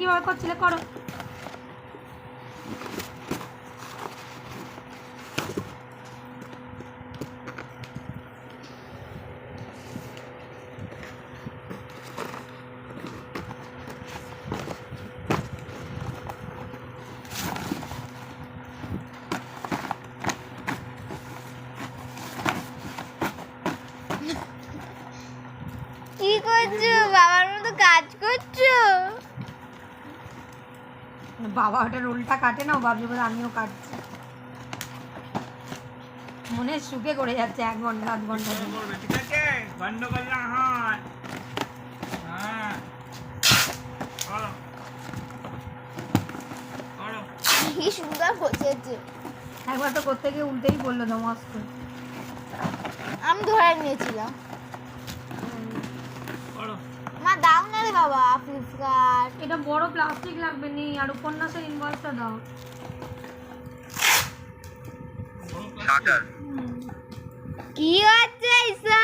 কিভাবে করছিলে করো। কি করছো? বাবার মতো কাজ করছো? বাবা ওটা রোলটা কাটে না, ও ভাবছে বলে আমিও কাটছি। মনে সুখে করে যাচ্ছে 1 ঘন্টা 8 ঘন্টা ধরে। ঠিক আছে, গন্ডগোল না হয়। হ্যাঁ, করো করো। কি সুন্দর বসেছে। একবার তো করতে গিয়ে উল্টেই বললো ধমাস করে। আমি ধরে নিয়েছিলাম। করো। মা দাও না রে বাবা ফ্লিপকার্ট। এটা বড় প্লাস্টিক লাগবে নি, আর উপন্যাসের ইনভয়েসটা দাও। শাটার। কি হচ্ছে এইসব?